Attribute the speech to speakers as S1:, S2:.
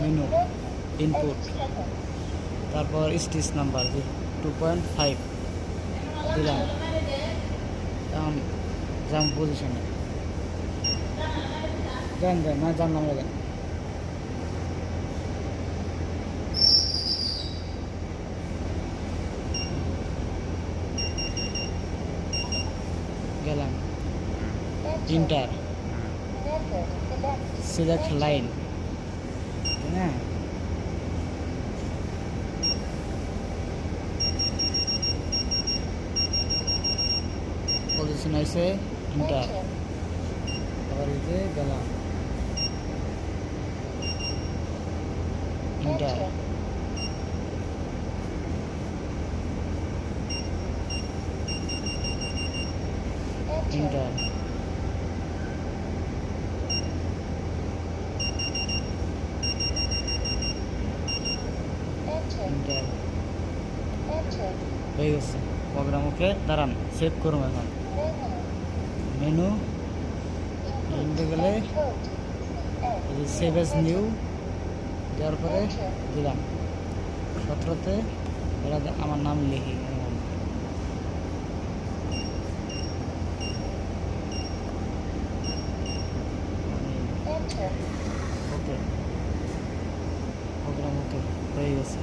S1: Menu input, তারপর stitch number 2.5 দিলাম। এখন জাম পজিশনে দেন না জাম নাম্বার দেন। গেলাম ইন্টার সিলেক্ট লাইন, হ্যাঁ পজিশন আছে ইন্টার। আবার এই যে গেলাম ইন্টার, ইন্টার ইন্টার হয়ে গেছে প্রোগ্রাম। ওকে দাঁড়ান সেভ করুন। এখন মেনু মেনুতে গেলে সেভ এজ নিউ দেওয়ার পরে দিলাম 17তে আমার নাম লিখি। ওকে প্রোগ্রাম ওকে হয়ে গেছে।